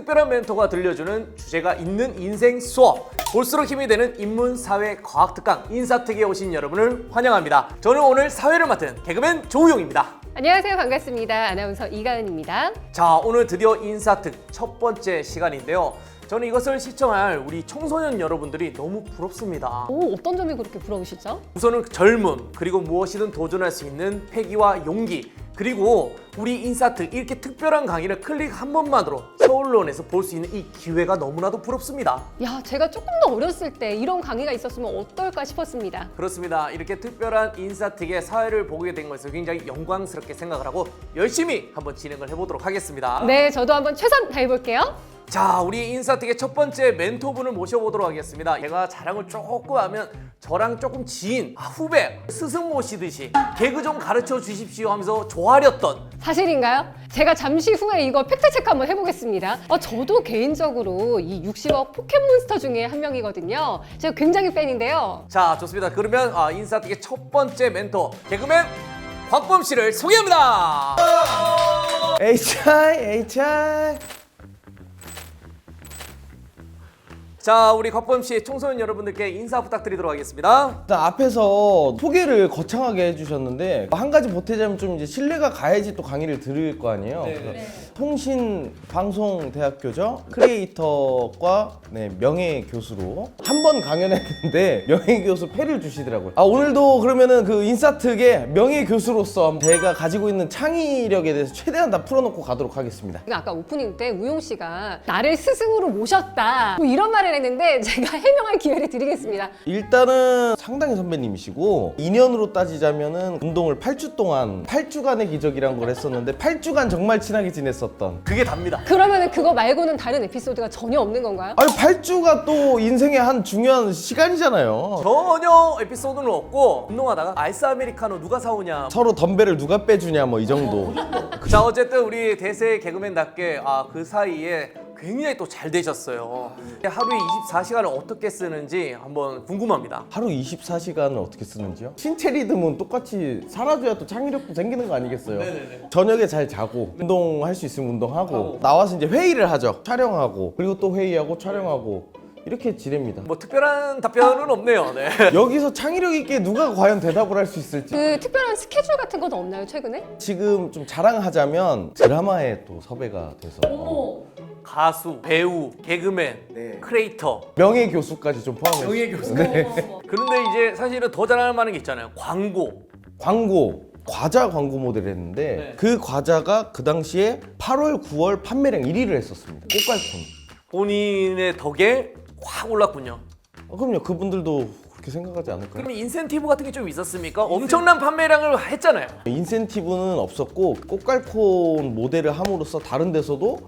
특별한 멘토가 들려주는 주제가 있는 인생 수업, 볼수록 힘이 되는 인문사회과학특강 인사특에 오신 여러분을 환영합니다. 저는 오늘 사회를 맡은 개그맨 조우용입니다. 안녕하세요. 반갑습니다. 아나운서 이가은입니다. 자, 오늘 드디어 인사특 첫 번째 시간인데요. 저는 이것을 시청할 우리 청소년 여러분들이 너무 부럽습니다. 오, 어떤 점이 그렇게 부러우시죠? 우선은 젊음, 그리고 무엇이든 도전할 수 있는 패기와 용기, 그리고 우리 인사특 이렇게 특별한 강의를 클릭 한 번만으로 서울론에서 볼 수 있는 이 기회가 너무나도 부럽습니다. 야, 제가 조금 더 어렸을 때 이런 강의가 있었으면 어떨까 싶었습니다. 그렇습니다. 이렇게 특별한 인사특의 사회를 보게 된 것을 굉장히 영광스럽게 생각을 하고 열심히 한번 진행을 해보도록 하겠습니다. 네, 저도 한번 최선 다해볼게요. 자, 우리 인사특의 첫 번째 멘토분을 모셔보도록 하겠습니다. 제가 자랑을 조금 하면 저랑 조금 지인, 후배, 스승 모시듯이 개그 좀 가르쳐 주십시오 하면서 조아렸던, 사실인가요? 제가 잠시 후에 이거 팩트체크 한번 해보겠습니다. 저도 개인적으로 이 60억 포켓몬스터 중에 한 명이거든요. 제가 굉장히 팬인데요. 자, 좋습니다. 그러면 인사특의 첫 번째 멘토 개그맨 곽범 씨를 소개합니다. HI 자, 우리 곽범 씨 청소년 여러분들께 인사 부탁드리도록 하겠습니다. 일단 앞에서 소개를 거창하게 해주셨는데 한 가지 보태자면 좀 이제 신뢰가 가야지 또 강의를 들을 거 아니에요. 그래서 통신방송대학교죠. 크리에이터과 명예교수로 한 번 강연했는데 명예교수 패를 주시더라고요. 오늘도 그러면은 그 인사특의 명예교수로서 제가 가지고 있는 창의력에 대해서 최대한 다 풀어놓고 가도록 하겠습니다. 아까 오프닝 때 우용 씨가 나를 스승으로 모셨다 뭐 이런 말을 했는데 제가 해명할 기회를 드리겠습니다. 일단은 상당히 선배님이시고 2년으로 따지자면은 운동을 8주 동안 8주간의 기적이란 걸 했었는데 8주간 정말 친하게 지냈었던. 그게 답니다. 그러면 그거 말고는 다른 에피소드가 전혀 없는 건가요? 아니 8주가 또 인생의 한 중요한 시간이잖아요. 전혀 에피소드는 없고 운동하다가 아이스 아메리카노 누가 사오냐. 서로 덤벨을 누가 빼주냐 뭐 이 정도. 자, 어쨌든 우리 대세 개그맨답게 그 사이에 굉장히 또 잘 되셨어요. 하루에 24시간을 어떻게 쓰는지 한번 궁금합니다. 하루 24시간을 어떻게 쓰는지요? 신체 리듬은 똑같이 살아줘야 또 창의력도 생기는 거 아니겠어요? 네네네. 저녁에 잘 자고 운동할 수 있으면 운동하고 나와서 이제 회의를 하죠. 촬영하고 그리고 또 회의하고 촬영하고 이렇게 지냅니다. 뭐 특별한 답변은 없네요. 네. 여기서 창의력 있게 누가 과연 대답을 할 수 있을지. 그 특별한 스케줄 같은 건 없나요, 최근에? 지금 좀 자랑하자면 드라마에 또 섭외가 돼서 가수, 배우, 개그맨, 크리에이터, 명예교수까지 좀 포함해서 명예교수. 네. 그런데 이제 사실은 더 잘할 만한 게 있잖아요. 광고 과자 광고 모델을 했는데 그 과자가 그 당시에 8월 9월 판매량 1위를 했었습니다. 꽃갈콘. 본인의 덕에 확 올랐군요. 그럼요. 그분들도 그렇게 생각하지 않을까요? 그러면 인센티브 같은 게 좀 있었습니까? 엄청난 판매량을 했잖아요. 인센티브는 없었고 꽃갈콘 모델을 함으로써 다른 데서도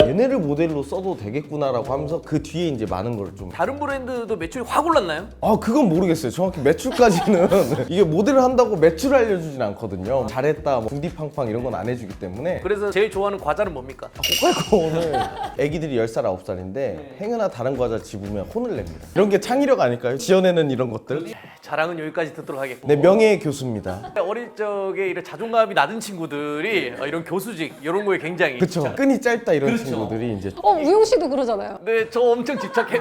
얘네를 모델로 써도 되겠구나라고 하면서 그 뒤에 이제 많은 걸 좀 다른 브랜드도 매출이 확 올랐나요? 그건 모르겠어요. 정확히 매출까지는 이게 모델을 한다고 매출을 알려주진 않거든요. 잘했다, 뭐 궁디팡팡 이런 건 안 해주기 때문에 그래서 제일 좋아하는 과자는 뭡니까? 꽃갈콘을 애기들이 10살, 9살인데 행여나 다른 과자 집으면 혼을 냅니다. 이런 게 창의력 아닐까요? 지어내는 이런 것들. 자랑은 여기까지 듣도록 하겠고. 네, 명예교수입니다. 어릴 적에 이런 자존감이 낮은 친구들이 이런 교수직 이런 거에 굉장히 그쵸. 끈이 짧다 이런 그렇죠. 친구들이 이제 우용 씨도 그러잖아요. 네, 저 엄청 집착해.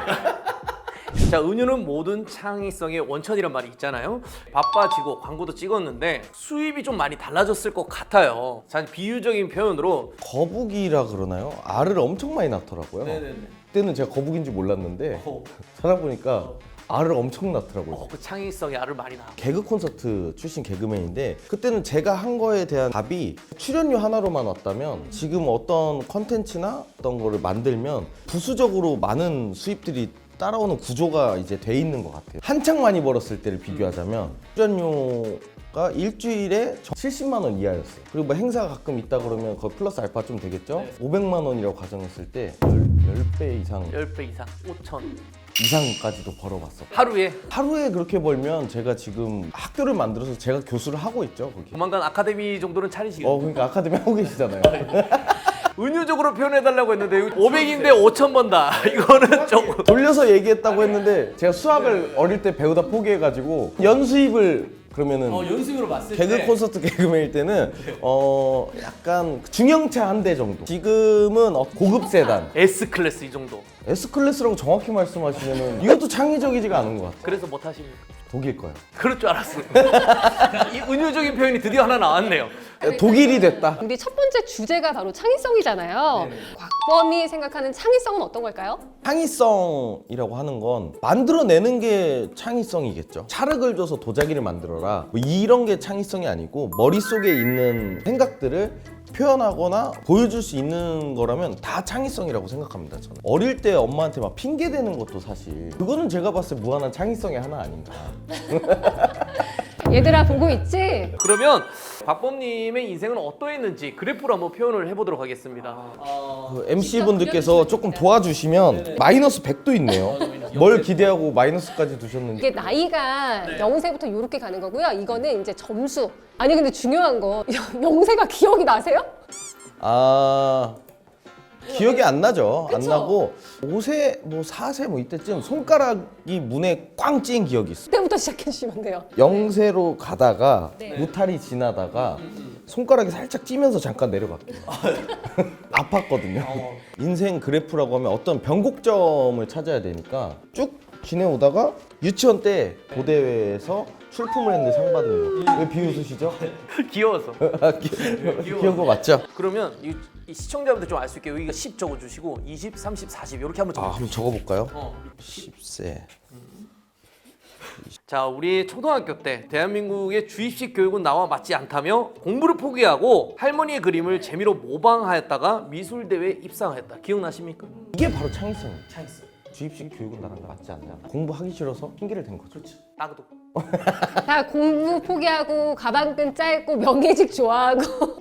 자, 은유는 모든 창의성의 원천이란 말이 있잖아요. 바빠지고 광고도 찍었는데 수입이 좀 많이 달라졌을 것 같아요. 자, 비유적인 표현으로 거북이라 그러나요? 알을 엄청 많이 낳더라고요. 그때는 제가 거북인지 몰랐는데 찾아보니까 알을 엄청 낳더라고요. 그 창의성이 알을 많이 낳아. 개그 콘서트 출신 개그맨인데 그때는 제가 한 거에 대한 답이 출연료 하나로만 왔다면 지금 어떤 컨텐츠나 어떤 거를 만들면 부수적으로 많은 수입들이 따라오는 구조가 이제 돼 있는 것 같아요. 한창 많이 벌었을 때를 비교하자면 출연료가 일주일에 70만 원 이하였어요. 그리고 뭐 행사가 가끔 있다 그러면 거의 플러스 알파 좀 되겠죠? 500만 원이라고 가정했을 때 10배 이상 10배 이상, 5천. 이상까지도 벌어봤어. 하루에 그렇게 벌면 제가 지금 학교를 만들어서 제가 교수를 하고 있죠 거기. 조만간 아카데미 정도는 차리시겠네요. 그러니까 아카데미 하고 계시잖아요. 은유적으로 표현해달라고 했는데 500인데 5천 번다. 이거는 조금. 돌려서 얘기했다고 했는데 제가 수학을 어릴 때 배우다 포기해가지고 연수입을 그러면은 연승으로 봤을 개그 콘서트 개그맨일 때는 약간 중형차 한 대 정도. 지금은 고급 세단. S 클래스 이 정도. S 클래스라고 정확히 말씀하시면은 이것도 창의적이지가 않은 것 같아요. 그래서 못 하십니까? 독일 거예요. 그럴 줄 알았어요. 이 은유적인 표현이 드디어 하나 나왔네요. 독일이 됐다. 우리 첫 번째 주제가 바로 창의성이잖아요. 곽범이 생각하는 창의성은 어떤 걸까요? 창의성이라고 하는 건 만들어내는 게 창의성이겠죠. 찰흙을 줘서 도자기를 만들어라. 뭐 이런 게 창의성이 아니고 머릿속에 있는 생각들을 표현하거나 보여줄 수 있는 거라면 다 창의성이라고 생각합니다. 저는 어릴 때 엄마한테 막 핑계 대는 것도 사실 그거는 제가 봤을 때 무한한 창의성의 하나 아닌가. 얘들아 보고 있지? 그러면 박범님의 인생은 어떠했는지 그래프로 한번 표현을 해보도록 하겠습니다. 그 MC 분들께서 조금 도와주시면 마이너스 100도 있네요. 뭘 기대하고 마이너스까지 두셨는지. 이게 나이가 0세부터 이렇게 가는 거고요. 이거는 이제 점수. 아니 근데 중요한 거 0세가 기억이 나세요? 아 기억이 안 나죠. 안 그쵸? 나고 5세 뭐 4세 뭐 이때쯤 손가락이 문에 꽝 찌인 기억이 있어. 그때부터 시작해 주시면 돼요. 0세로 가다가 네. 무탈이 지나다가 손가락이 살짝 찌면서 잠깐 내려갈게요. 아팠거든요. 인생 그래프라고 하면 어떤 변곡점을 찾아야 되니까 쭉 지내오다가 유치원 때 고대회에서 출품을 했는데 상 받은 거. 왜 비웃으시죠? 귀여워서. 귀여운 거 맞죠? 그러면 이 시청자분들 좀 알 수 있게 여기가 10 적어주시고 20, 30, 40 이렇게 한번 아, 적어주세요. 한번 적어볼까요? 10세. 자, 우리 초등학교 때 대한민국의 주입식 교육은 나와 맞지 않다며 공부를 포기하고 할머니의 그림을 재미로 모방하였다가 미술대회에 입상하였다. 기억나십니까? 이게 바로 창의성이에요. 창의성. 주입식 교육은 나랑 맞지 않냐. 공부하기 싫어서 핑계를 댄 거죠. 그렇지. 나도. 다 공부 포기하고 가방끈 짧고 명예직 좋아하고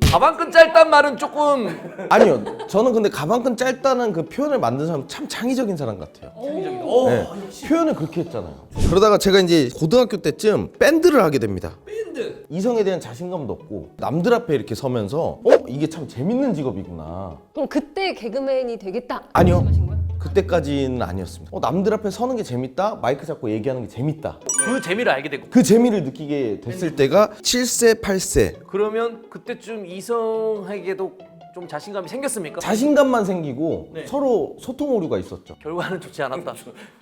가방끈 짧단 말은 조금 아니요. 저는 근데 가방끈 짧다는 그 표현을 만든 사람 참 창의적인 사람 같아요. 창의적이다. 네. 표현을 그렇게 했잖아요. 그러다가 제가 이제 고등학교 때쯤 밴드를 하게 됩니다. 밴드. 이성에 대한 자신감도 없고 남들 앞에 이렇게 서면서 이게 참 재밌는 직업이구나. 그럼 그때 개그맨이 되겠다. 아니요. 말씀하신 거예요? 그때까지는 아니었습니다. 남들 앞에 서는 게 재밌다. 마이크 잡고 얘기하는 게 재밌다. 그 재미를 알게 되고. 그 재미를 느끼게 됐을 때가 7세, 8세. 그러면 그때쯤 이성에게도 좀 자신감이 생겼습니까? 자신감만 생기고 네. 서로 소통 오류가 있었죠. 결과는 좋지 않았다.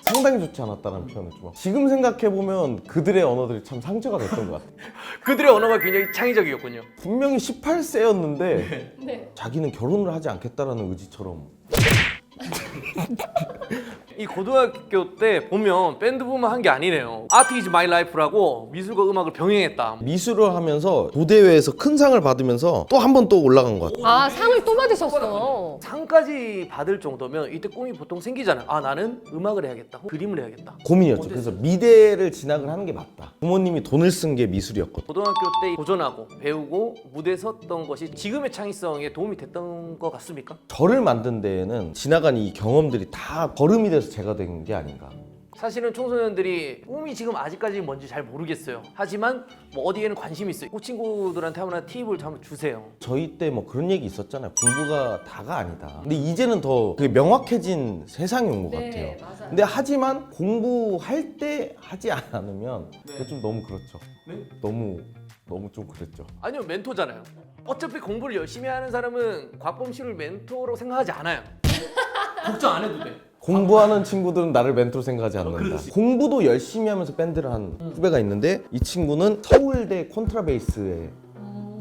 상당히 좋지 않았다는 표현을 좀. 지금 생각해보면 그들의 언어들이 참 상처가 됐던 것 같아요. 그들의 언어가 굉장히 창의적이었군요. 분명히 18세였는데 네. 자기는 결혼을 하지 않겠다라는 의지처럼. 이 고등학교 때 보면 밴드부만 한 게 아니네요. Art is my life라고 미술과 음악을 병행했다. 미술을 하면서 도대회에서 큰 상을 받으면서 또 한 번 또 올라간 것 같아요. 아 상을 또 받으셨어. 상까지 받을 정도면 이때 꿈이 보통 생기잖아요. 아 나는 음악을 해야겠다. 그림을 해야겠다. 고민이었죠. 그래서 미대를 진학을 하는 게 맞다. 부모님이 돈을 쓴 게 미술이었거든. 고등학교 때 도전하고 배우고 무대에 섰던 것이 지금의 창의성에 도움이 됐던 것 같습니까? 저를 만든 데에는 지나간 이 경험들이 다 걸음이 돼서 제가 된 게 아닌가. 사실은 청소년들이 꿈이 지금 아직까지 뭔지 잘 모르겠어요. 하지만 뭐 어디에는 관심이 있어요. 그 친구들한테 한번 팁을 한번 주세요. 저희 때 뭐 그런 얘기 있었잖아요. 공부가 다가 아니다. 근데 이제는 더 그게 명확해진 세상이 온 것 네, 같아요. 맞아요. 근데 하지만 공부할 때 하지 않으면 그게 좀 너무 그렇죠. 네? 너무 좀 그랬죠. 아니요, 멘토잖아요. 어차피 공부를 열심히 하는 사람은 곽범 씨를 멘토로 생각하지 않아요. 걱정 안 해도 돼. 공부하는 친구들은 나를 멘토로 생각하지 않는다. 공부도 열심히 하면서 밴드를 한 후배가 있는데 이 친구는 서울대 콘트라베이스에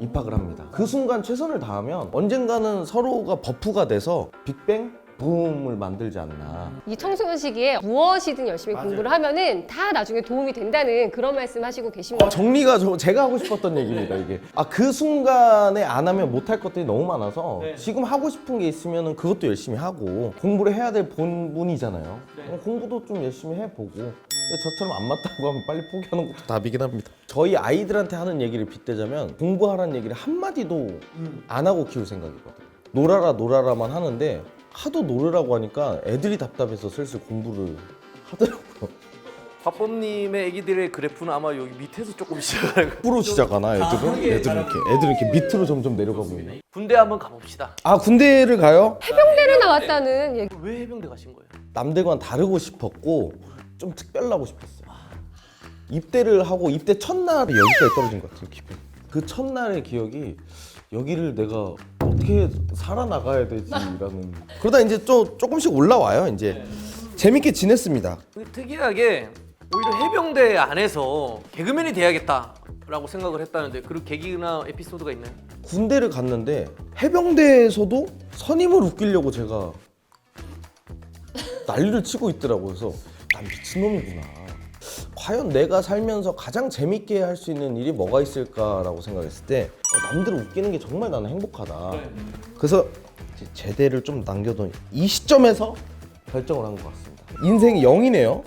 입학을 합니다. 그 순간 최선을 다하면 언젠가는 서로가 버프가 돼서 빅뱅 붐을 만들지 않나. 이 청소년 시기에 무엇이든 열심히 공부를 하면은 다 나중에 도움이 된다는 그런 말씀하시고 계십니다. 정리가 제가 하고 싶었던 얘기입니다. 이게 그 순간에 안 하면 못할 것들이 너무 많아서 지금 하고 싶은 게 있으면 그것도 열심히 하고 공부를 해야 될 본분이잖아요. 공부도 좀 열심히 해보고 근데 저처럼 안 맞다고 하면 빨리 포기하는 것도 답이긴 합니다. 저희 아이들한테 하는 얘기를 빗대자면 공부하라는 얘기를 한마디도 안 하고 키울 생각이거든요. 놀아라만 하는데 하도 놀으라고 하니까 애들이 답답해서 슬슬 공부를 하더라고요. 곽범님의 애기들의 그래프는 아마 여기 밑에서 조금 시작하는 거예요. 프로 시작하나 애들은? 애들은 이렇게 밑으로 점점 내려가고 있네. 군대 한번 가봅시다. 아 군대를 가요? 해병대를 나왔다는 얘기. 왜 해병대 가신 거예요? 남들과는 다르고 싶었고 좀 특별하고 싶었어요. 입대를 하고 입대 첫날에 여기까지 떨어진 것 같아요. 기분. 그 첫날의 기억이 여기를 내가 어떻게 살아나가야 되지라는. 그러다 이제 조금씩 올라와요. 이제 재밌게 지냈습니다. 특이하게 오히려 해병대 안에서 개그맨이 돼야겠다라고 생각을 했다는데 그런 계기나 에피소드가 있나요? 군대를 갔는데 해병대에서도 선임을 웃기려고 제가 난리를 치고 있더라고요. 그래서 난 미친놈이구나. 과연 내가 살면서 가장 재밌게 할 수 있는 일이 뭐가 있을까라고 생각했을 때 남들을 웃기는 게 정말 나는 행복하다. 그래서 이제 제대를 좀 남겨둔 이 시점에서 결정을 한 것 같습니다. 인생이 0이네요.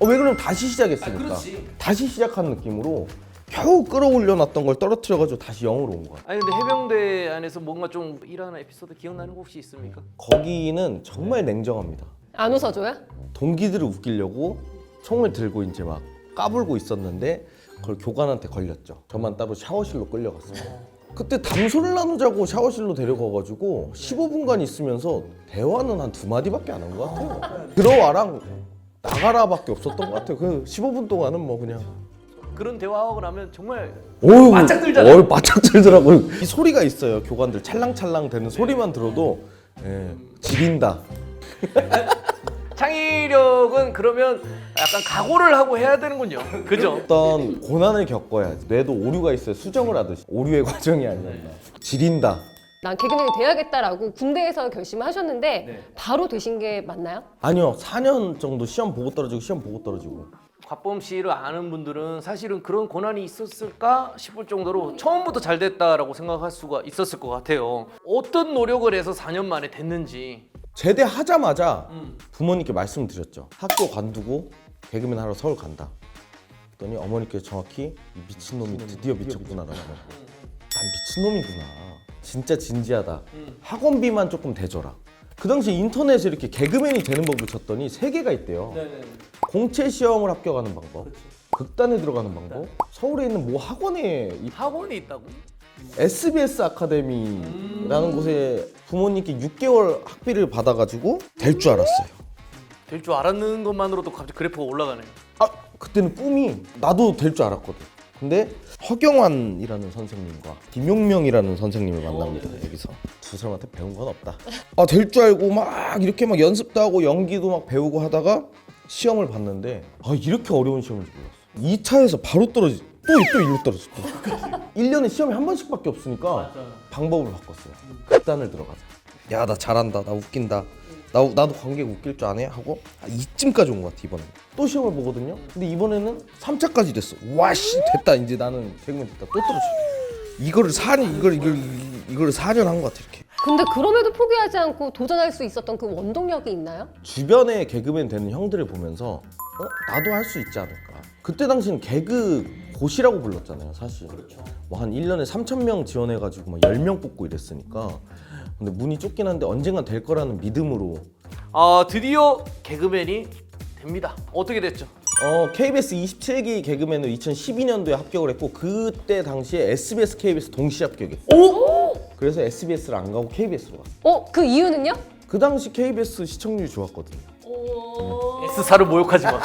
왜 그러면 다시 시작했으니까. 다시 시작하는 느낌으로 겨우 끌어올려놨던 걸 떨어뜨려가지고 다시 0으로 온 거야. 아니 근데 해병대 안에서 뭔가 좀 일하는 에피소드 기억나는 거 혹시 있습니까? 거기는 정말 냉정합니다. 안 웃어줘요? 동기들을 웃기려고 총을 들고 이제 막 까불고 있었는데 그걸 교관한테 걸렸죠. 저만 따로 샤워실로 끌려갔어요. 그때 담소를 나누자고 샤워실로 데려가가지고 15분간 있으면서 대화는 한 2마디밖에 안 한 것 같아요. 들어와랑 나가라밖에 없었던 것 같아요. 그 15분 동안은 뭐 그냥 그런 대화하고 나면 정말 어휴, 바짝 들잖아요. 어휴, 바짝 들더라고요. 이 소리가 있어요. 교관들 찰랑찰랑 되는 소리만 들어도 지린다. 창의력은 그러면 약간 각오를 하고 해야 되는군요. 그죠? 어떤 고난을 겪어야 뇌도 오류가 있어요. 수정을 하듯이 오류의 과정이 아니라 지린다. 난 개그맨이 돼야겠다라고 군대에서 결심하셨는데 바로 되신 게 맞나요? 아니요, 4년 정도 시험 보고 떨어지고 시험 보고 떨어지고. 곽범 씨를 아는 분들은 사실은 그런 고난이 있었을까 싶을 정도로 처음부터 잘 됐다라고 생각할 수가 있었을 것 같아요. 어떤 노력을 해서 4년 만에 됐는지. 제대하자마자 부모님께 말씀드렸죠. 학교 관두고 개그맨 하러 서울 간다. 그랬더니 어머니께서 정확히 이 미친놈이 드디어 미쳤구나라고. 난 미친놈이구나. 진짜 진지하다. 학원비만 조금 대줘라. 그 당시 인터넷에 이렇게 개그맨이 되는 법을 쳤더니 3개가 있대요. 공채 시험을 합격하는 방법, 극단에 들어가는 방법, 서울에 있는 뭐 학원에 학원이 있다고? SBS 아카데미라는 곳에 부모님께 6개월 학비를 받아가지고 될 줄 알았어요. 될 줄 알았는 것만으로도 갑자기 그래프가 올라가네요. 그때는 꿈이 나도 될 줄 알았거든. 근데 허경환이라는 선생님과 김용명이라는 선생님을 만납니다. 여기서 두 사람한테 배운 건 없다. 될 줄 알고 막 이렇게 막 연습도 하고 연기도 막 배우고 하다가 시험을 봤는데 이렇게 어려운 시험인지 몰랐어. 2차에서 바로 떨어지. 또 일로 떨어졌어. 1년에 시험이 한 번씩밖에 없으니까 방법을 바꿨어요. 극단을 들어가자. 야, 나 잘한다. 나 웃긴다. 나도 관객 웃길 줄 아네? 하고 이쯤까지 온 것 같아. 이번에 또 시험을 보거든요. 근데 이번에는 3차까지 됐어. 와씨 됐다. 이제 나는 개그맨 됐다. 또 떨어져. 이거를 4년 한 것 같아. 이렇게. 근데 그럼에도 포기하지 않고 도전할 수 있었던 그 원동력이 있나요? 주변에 개그맨 되는 형들을 보면서 나도 할 수 있지 않을까. 그때 당시는 개그 고시라고 불렀잖아요, 사실. 뭐 한 1년에 3,000명 지원해가지고 막 10명 뽑고 이랬으니까. 근데 문이 좁긴 한데 언젠간 될 거라는 믿음으로. 드디어 개그맨이 됩니다. 어떻게 됐죠? KBS 27기 개그맨으로 2012년도에 합격을 했고 그때 당시에 SBS, KBS 동시 합격했어요. 오! 그래서 SBS를 안 가고 KBS로 갔어요. 그 이유는요? 그 당시 KBS 시청률이 좋았거든요. S사를 모욕하지 마.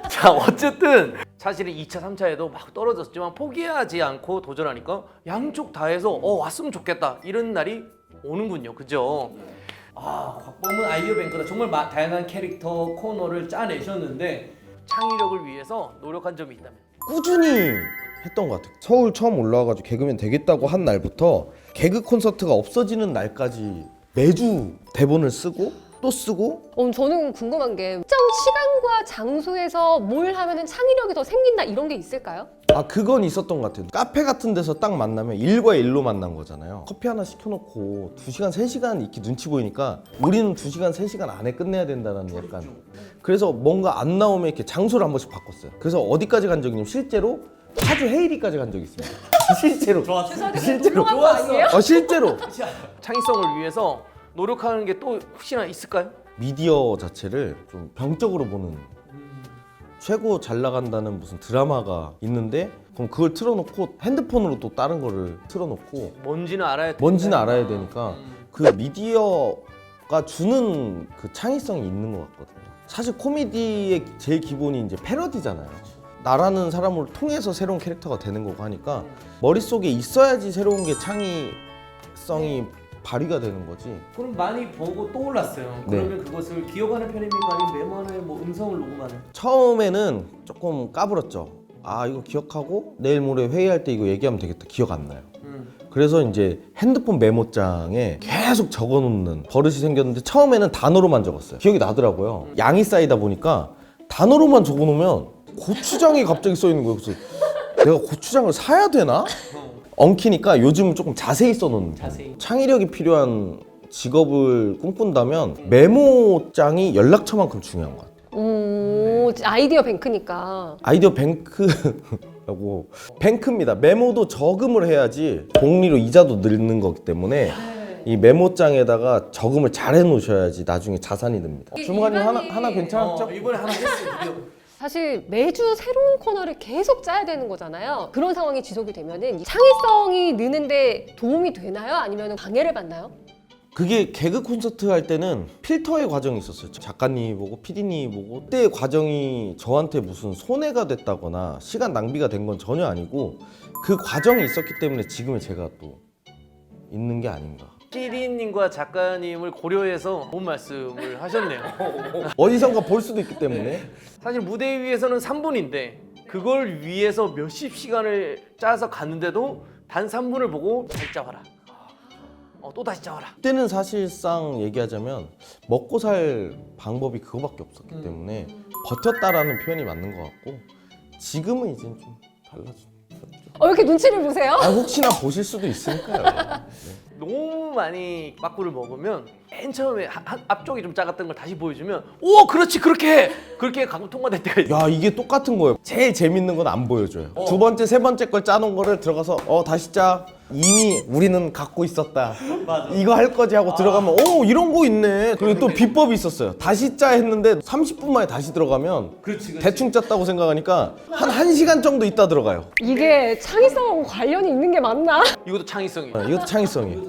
자, 어쨌든 사실은 2차, 3차에도 막 떨어졌지만 포기하지 않고 도전하니까 양쪽 다 해서 왔으면 좋겠다 이런 날이 오는군요. 그죠? 곽범은 아이디어 뱅크다. 정말 다양한 캐릭터, 코너를 짜내셨는데 창의력을 위해서 노력한 점이 있다면? 꾸준히 했던 것 같아요. 서울 처음 올라와가지고 개그맨 되겠다고 한 날부터 개그 콘서트가 없어지는 날까지 매주 대본을 쓰고 또 쓰고. 저는 궁금한 게 특정 시간과 장소에서 뭘 하면은 창의력이 더 생긴다 이런 게 있을까요? 그건 있었던 것 같아요. 카페 같은 데서 딱 만나면 1과 1로 만난 거잖아요. 커피 하나 시켜놓고 2시간, 3시간 이렇게 눈치 보이니까 우리는 2시간, 3시간 안에 끝내야 된다는 약간. 그래서 뭔가 안 나오면 이렇게 장소를 한 번씩 바꿨어요. 그래서 어디까지 간 적이 있냐면 실제로 파주 헤이리까지 간 적이 있습니다. 실제로. 실제로. 거 아니에요? 실제로. 창의성을 위해서 노력하는 게 또 혹시나 있을까요? 미디어 자체를 좀 병적으로 보는. 최고 잘 나간다는 무슨 드라마가 있는데 그럼 그걸 틀어놓고 핸드폰으로 또 다른 거를 틀어놓고 뭔지는 알아야 뭔지는 알아야 되니까 그 미디어가 주는 그 창의성이 있는 것 같거든요. 사실 코미디의 제일 기본이 이제 패러디잖아요. 나라는 사람을 통해서 새로운 캐릭터가 되는 거고 하니까 머릿속에 있어야지 새로운 게 창의성이 발휘가 되는 거지. 그럼 많이 보고 떠올랐어요. 네. 그러면 그것을 기억하는 편입니까? 아니면 메모하나요? 뭐 음성을 녹음하나요? 처음에는 조금 까불었죠. 아 이거 기억하고 내일 모레 회의할 때 이거 얘기하면 되겠다. 기억 안 나요. 그래서 이제 핸드폰 메모장에 계속 적어놓는 버릇이 생겼는데 처음에는 단어로만 적었어요. 기억이 나더라고요. 양이 쌓이다 보니까 단어로만 적어놓으면 고추장이 갑자기 써 있는 거예요. 그래서 내가 고추장을 사야 되나? 엉키니까 요즘은 조금 자세히 써놓는 거예요. 자세히. 창의력이 필요한 직업을 꿈꾼다면 메모장이 연락처만큼 중요한 것 같아요. 오, 아이디어 뱅크니까. 아이디어 뱅크라고 뱅크입니다. 메모도 저금을 해야지 복리로 이자도 늘는 거기 때문에 이 메모장에다가 저금을 잘 해놓으셔야지 나중에 자산이 됩니다. 주무관님 하나 괜찮았죠? 이번에 하나 했어요. 사실 매주 새로운 코너를 계속 짜야 되는 거잖아요. 그런 상황이 지속이 되면은 이 창의성이 느는데 도움이 되나요? 아니면 방해를 받나요? 그게 개그 콘서트 할 때는 필터의 과정이 있었어요. 작가님이 보고 PD님이 보고 그때의 과정이 저한테 무슨 손해가 됐다거나 시간 낭비가 된 건 전혀 아니고 그 과정이 있었기 때문에 지금의 제가 또 있는 게 아닌가. PD님과 작가님을 고려해서 좋은 말씀을 하셨네요. 어디선가 볼 수도 있기 때문에 사실 무대 위에서는 3분인데 그걸 위해서 몇십 시간을 짜서 갔는데도 단 3분을 보고 다시 짜와라. 또 다시 짜와라. 그때는 사실상 얘기하자면 먹고 살 방법이 그거밖에 없었기 때문에 버텼다라는 표현이 맞는 것 같고 지금은 이제 좀 달라졌죠. 왜 이렇게 눈치를 보세요? 아, 혹시나 보실 수도 있으니까요. 너무 많이 빠꾸를 먹으면 맨 처음에 앞쪽이 좀 작았던 걸 다시 보여주면 오 그렇지 그렇게 가끔 통과될 때가 있어요. 야 이게 똑같은 거예요. 제일 재밌는 건 안 보여줘요. 두 번째 세 번째 걸 짜놓은 거를 들어가서 다시 짜. 이미 우리는 갖고 있었다. 이거 할 거지 하고 들어가면 이런 거 있네. 그리고 또 비법이 있었어요. 다시 짜 했는데 30분 만에 다시 들어가면 그렇지. 대충 짰다고 생각하니까 한 1시간 정도 있다 들어가요. 이게 창의성하고 관련이 있는 게 맞나? 이것도 창의성이에요. 이것도 창의성이에요.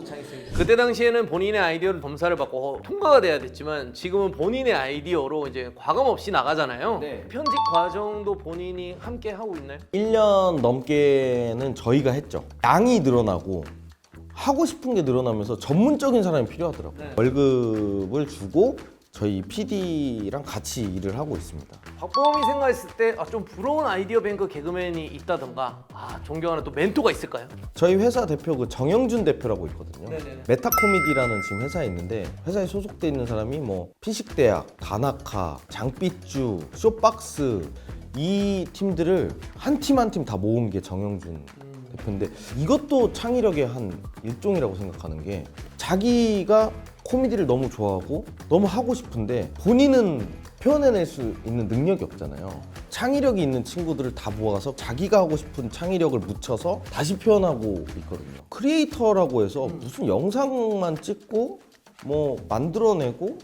그때 당시에는 본인의 아이디어를 검사를 받고 통과가 돼야 됐지만 지금은 본인의 아이디어로 이제 과감 없이 나가잖아요. 네. 편집 과정도 본인이 함께 하고 있나요? 1년 넘게는 저희가 했죠. 양이 늘어나고 하고 싶은 게 늘어나면서 전문적인 사람이 필요하더라고요. 네. 월급을 주고 저희 PD랑 같이 일을 하고 있습니다. 박범이 생각했을 때 좀 부러운 아이디어 뱅크 개그맨이 있다던가 존경하는 또 멘토가 있을까요? 저희 회사 대표 그 정영준 대표라고 있거든요. 네네네. 메타코미디라는 지금 회사에 있는데 회사에 소속돼 있는 사람이 뭐 피식대학, 다나카, 장삐쭈, 쇼박스 이 팀들을 한 팀 한 팀 다 모은 게 정영준 대표인데 이것도 창의력의 한 일종이라고 생각하는 게 자기가 코미디를 너무 좋아하고 너무 하고 싶은데 본인은 표현해낼 수 있는 능력이 없잖아요. 창의력이 있는 친구들을 다 모아서 자기가 하고 싶은 창의력을 묻혀서 다시 표현하고 있거든요. 크리에이터라고 해서 무슨 영상만 찍고 뭐 만들어내고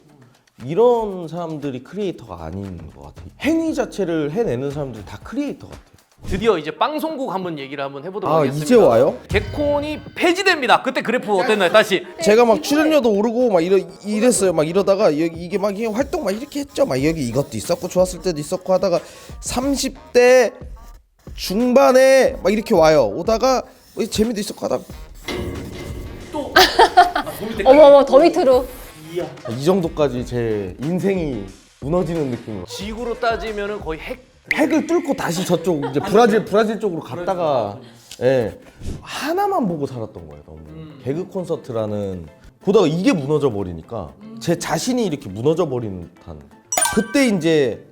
이런 사람들이 크리에이터가 아닌 것 같아요. 행위 자체를 해내는 사람들이 다 크리에이터 같아요. 드디어 이제 방송국 한번 얘기를 한번 해보도록 아 하겠습니다. 이제 와요? 개콘이 폐지됩니다. 그때 그래프 어땠나요? 다시 제가 막 출연료도 오르고 막 이랬어요. 막 이러다가 이게 막 이게 활동 막 이렇게 했죠. 막 여기 이것도 있었고 좋았을 때도 있었고 하다가 30대 중반에 막 이렇게 와요. 오다가 뭐 재미도 있었고 하다가 또 어머머, 더 밑으로. 이 정도까지 제 인생이 무너지는 느낌으로 지구로 따지면은 거의 핵을 뚫고 다시 저쪽 이제 브라질 쪽으로 갔다가 예 하나만 보고 살았던 거예요. 너무 개그 콘서트라는 보다가 이게 무너져 버리니까 제 자신이 이렇게 무너져 버리는 듯한 그때 이제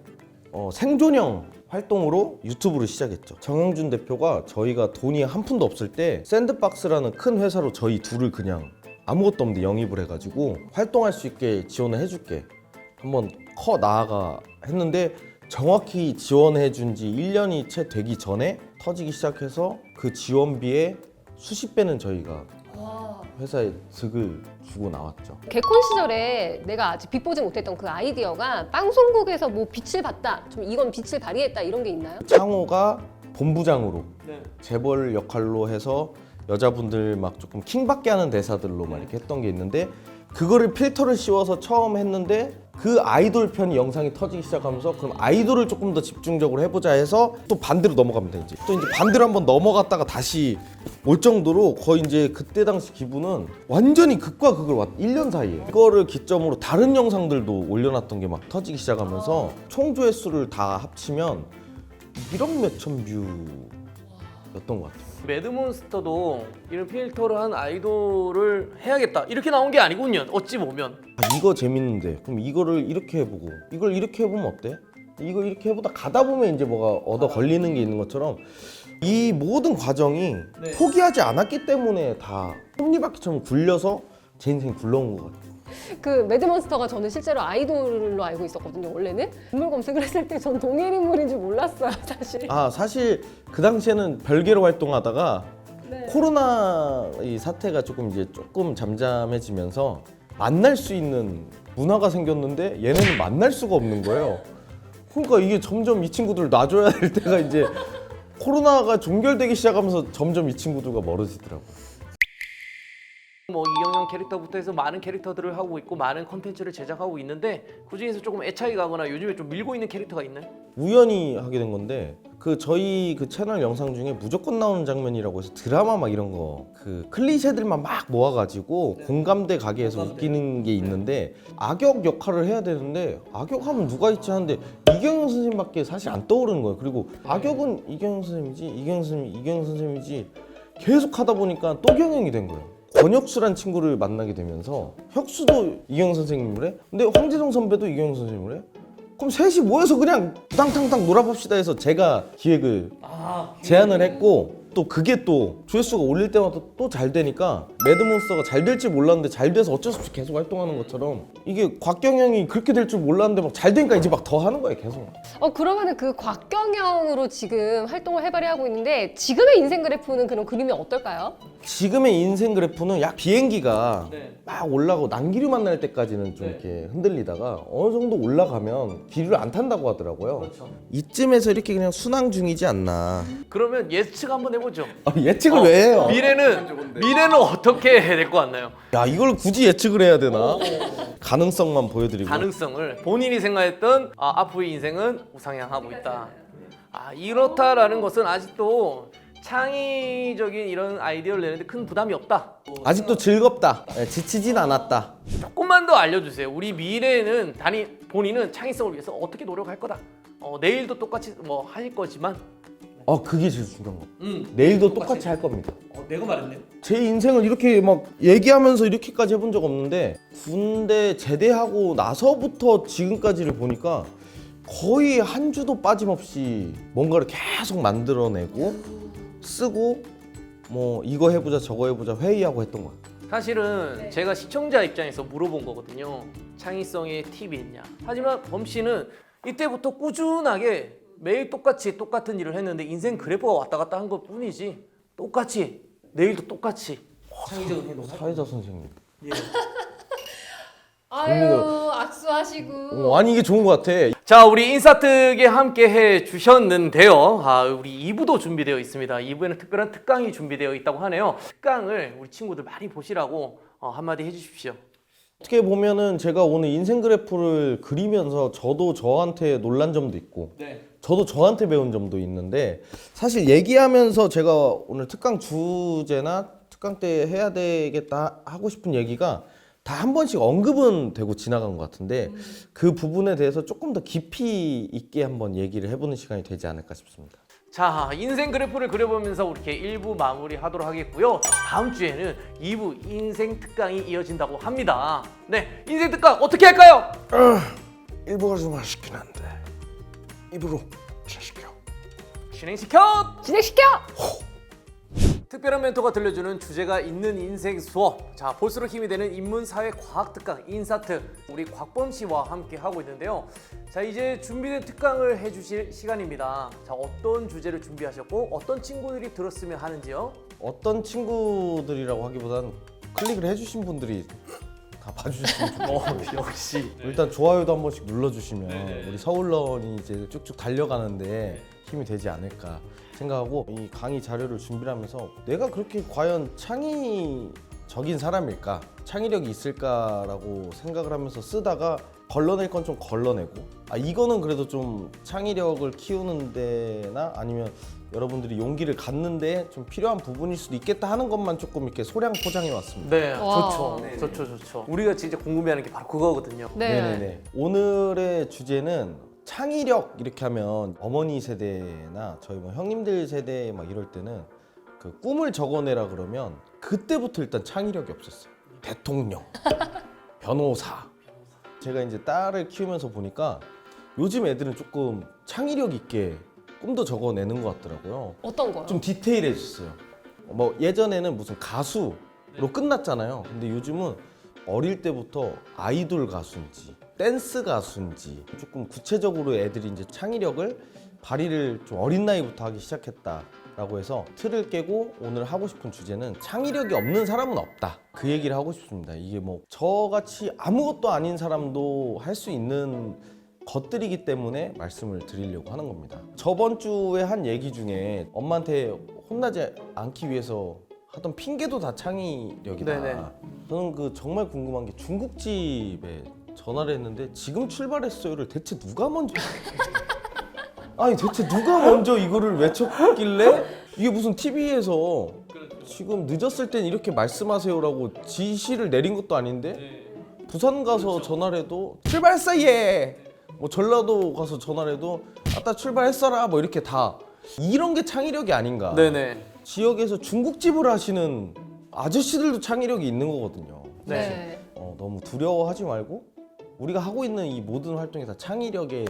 생존형 활동으로 유튜브를 시작했죠. 정영준 대표가 저희가 돈이 한 푼도 없을 때 샌드박스라는 큰 회사로 저희 둘을 그냥 아무것도 없는데 영입을 해가지고 활동할 수 있게 지원을 해줄게 한번 커 나아가 했는데 정확히 지원해 준 지 1년이 채 되기 전에 터지기 시작해서 그 지원비의 수십 배는 저희가 회사에 득을 주고 나왔죠. 개콘 시절에 내가 아직 빛보지 못했던 그 아이디어가 방송국에서 뭐 빛을 봤다, 좀 이건 빛을 발휘했다 이런 게 있나요? 창호가 본부장으로 네. 재벌 역할로 해서 여자분들 막 조금 킹받게 하는 대사들로 막 이렇게 했던 게 있는데 그거를 필터를 씌워서 처음 했는데 그 아이돌 편이 영상이 터지기 시작하면서 그럼 아이돌을 조금 더 집중적으로 해보자 해서 또 반대로 넘어갑니다. 이제 또 이제 반대로 한번 넘어갔다가 다시 올 정도로 거의 이제 그때 당시 기분은 완전히 극과 극을 1년 사이에 이거를 기점으로 다른 영상들도 올려놨던 게 막 터지기 시작하면서 총 조회수를 다 합치면 1억 몇천 뷰였던 것 같아요. 매드몬스터도 이런 필터를 한 아이돌을 해야겠다 이렇게 나온 게 아니군요. 어찌 보면. 아, 이거 재밌는데 그럼 이거를 이렇게 해보고 이걸 이렇게 해보면 어때? 이거 이렇게 해보다 가다 보면 이제 뭐가 얻어 걸리는 게 있는 것처럼 이 모든 과정이 네. 포기하지 않았기 때문에 다 톱니바퀴처럼 굴려서 제 인생이 굴러온 것 같아요. 그 매드몬스터가 저는 실제로 아이돌로 알고 있었거든요. 원래는 인물 검색을 했을 때 전 동일 인물인 줄 몰랐어요, 사실. 아 사실 그 당시에는 별개로 활동하다가 네. 코로나 이 사태가 조금 잠잠해지면서 만날 수 있는 문화가 생겼는데 얘네는 만날 수가 없는 거예요. 그러니까 이게 점점 이 친구들을 놔줘야 될 때가 이제 코로나가 종결되기 시작하면서 점점 이 친구들과 멀어지더라고요. 뭐 이경영 캐릭터부터 해서 많은 캐릭터들을 하고 있고 많은 컨텐츠를 제작하고 있는데 그중에서 조금 애착이 가거나 요즘에 좀 밀고 있는 캐릭터가 있나요? 우연히 하게 된 건데 저희 그 채널 영상 중에 무조건 나오는 장면이라고 해서 드라마 막 이런 거 그 클리셰들만 막 모아가지고 공감대 가게 해서 웃기는 게 있는데 악역 역할을 해야 되는데 악역하면 누가 있지 하는데 이경영 선생님밖에 사실 안 떠오르는 거예요. 그리고 악역은 이경영 선생님이지 계속 하다 보니까 또 경영이 된 거예요. 권혁수란 친구를 만나게 되면서 혁수도 이경영 선생님을 해? 근데 황재성 선배도 이경영 선생님을 해? 그럼 셋이 모여서 그냥 탕탕탕 놀아봅시다 해서 제가 기획을 제안을 했고 또 그게 또 조회수가 올릴 때마다 또 잘 되니까 매드몬스터가 잘 될지 몰랐는데 잘 돼서 어쩔 수 없이 계속 활동하는 것처럼 이게 곽경영이 그렇게 될 줄 몰랐는데 막 잘 되니까 이제 막 더 하는 거예요 계속. 그러면은 그 곽경영으로 지금 활동을 활발히 하고 있는데 지금의 인생 그래프는 그런 그림이 어떨까요? 지금의 인생 그래프는 약 비행기가 네. 막 올라가고 난기류 만날 때까지는 좀 이렇게 흔들리다가 어느 정도 올라가면 기류를 안 탄다고 하더라고요. 그렇죠. 이쯤에서 이렇게 그냥 순항 중이지 않나. 그러면 예측 한번 해보죠. 예측을 왜 해요? 미래는 어떻게 될 것 같나요? 야 이걸 굳이 예측을 해야 되나? 가능성만 보여드리고. 가능성을 본인이 생각했던 앞으로의 인생은 우상향하고 있다. 이렇다라는 것은 아직도 창의적인 이런 아이디어를 내는데 큰 부담이 없다. 아직도 즐겁다. 지치진 않았다. 조금만 더 알려주세요. 우리 미래는 본인은 창의성을 위해서 어떻게 노력할 거다. 내일도 똑같이 뭐 하실 거지만 그게 제일 중요한 거. 내일도 똑같이 할 겁니다. 내가 말했네요. 제 인생을 이렇게 막 얘기하면서 이렇게까지 해본 적 없는데 군대 제대하고 나서부터 지금까지를 보니까 거의 한 주도 빠짐없이 뭔가를 계속 만들어내고 쓰고 뭐 이거 해보자 저거 해보자 회의하고 했던 것 같아요. 사실은 제가 시청자 입장에서 물어본 거거든요. 창의성에 팁이 있냐. 하지만 범 씨는 이때부터 꾸준하게 매일 똑같은 일을 했는데 인생 그래프가 왔다 갔다 한 것 뿐이지 똑같이 내일도 똑같이 창의적인 행동을 사회자 선생님. 아유 악수하시고. 아니 이게 좋은 것 같아. 자, 우리 인사특에 함께 해 주셨는데요. 우리 2부도 준비되어 있습니다. 2부에는 특별한 특강이 준비되어 있다고 하네요. 특강을 우리 친구들 많이 보시라고 한마디 해주십시오. 어떻게 보면은 제가 오늘 인생 그래프를 그리면서 저도 저한테 놀란 점도 있고 저도 저한테 배운 점도 있는데 사실 얘기하면서 제가 오늘 특강 주제나 특강 때 해야 되겠다 하고 싶은 얘기가 다 한 번씩 언급은 되고 지나간 것 같은데 그 부분에 대해서 조금 더 깊이 있게 한번 얘기를 해보는 시간이 되지 않을까 싶습니다. 자, 인생 그래프를 그려보면서 이렇게 1부 마무리하도록 하겠고요. 다음 주에는 2부 인생 특강이 이어진다고 합니다. 네, 인생 특강 어떻게 할까요? 1부가 좀 아쉽긴 한데 2부로 시켜. 진행시켜! 진행시켜. 특별한 멘토가 들려주는 주제가 있는 인생 수업. 자, 볼수록 힘이 되는 인문사회 과학 특강 인사특 우리 곽범 씨와 함께 하고 있는데요. 자, 이제 준비된 특강을 해주실 시간입니다. 자, 어떤 주제를 준비하셨고 어떤 친구들이 들었으면 하는지요? 어떤 친구들이라고 하기보단 클릭을 해주신 분들이 다 봐주시면 좋겠고 역시. 일단 좋아요도 한 번씩 눌러주시면 우리 서울런이 이제 쭉쭉 달려가는데 힘이 되지 않을까 생각하고 이 강의 자료를 준비를 하면서 내가 그렇게 과연 창의적인 사람일까? 창의력이 있을까라고 생각을 하면서 쓰다가 걸러낼 건 좀 걸러내고 이거는 그래도 좀 창의력을 키우는 데나 아니면 여러분들이 용기를 갖는 데 좀 필요한 부분일 수도 있겠다 하는 것만 조금 이렇게 소량 포장해 왔습니다. 네, 와. 좋죠. 우리가 진짜 궁금해하는 게 바로 그거거든요. 네. 네네네. 오늘의 주제는 창의력 이렇게 하면 어머니 세대나 저희 뭐 형님들 세대 막 이럴 때는 그 꿈을 적어내라 그러면 그때부터 일단 창의력이 없었어요. 대통령, 변호사. 제가 이제 딸을 키우면서 보니까 요즘 애들은 조금 창의력 있게 꿈도 적어내는 것 같더라고요. 어떤 거요? 좀 디테일해졌어요. 뭐 예전에는 무슨 가수로 끝났잖아요. 근데 요즘은 어릴 때부터 아이돌 가수인지 댄스 가수인지 조금 구체적으로 애들이 이제 창의력을 발휘를 좀 어린 나이부터 하기 시작했다라고 해서 틀을 깨고 오늘 하고 싶은 주제는 창의력이 없는 사람은 없다. 그 얘기를 하고 싶습니다. 이게 뭐 저같이 아무것도 아닌 사람도 할 수 있는 것들이기 때문에 말씀을 드리려고 하는 겁니다. 저번 주에 한 얘기 중에 엄마한테 혼나지 않기 위해서 하던 핑계도 다 창의력이다. 네네. 저는 그 정말 궁금한 게 중국집에 전화를 했는데 지금 출발했어요를 대체 누가 먼저 아니 대체 누가 먼저 이거를 외쳤길래 이게 무슨 TV에서 지금 늦었을 땐 이렇게 말씀하세요라고 지시를 내린 것도 아닌데 부산 가서 전화를 해도 출발했어 얘! 뭐 전라도 가서 전화를 해도 아따 출발했어라 뭐 이렇게 다 이런 게 창의력이 아닌가. 네네. 지역에서 중국집을 하시는 아저씨들도 창의력이 있는 거거든요. 네. 너무 두려워하지 말고 우리가 하고 있는 이 모든 활동이 다 창의력의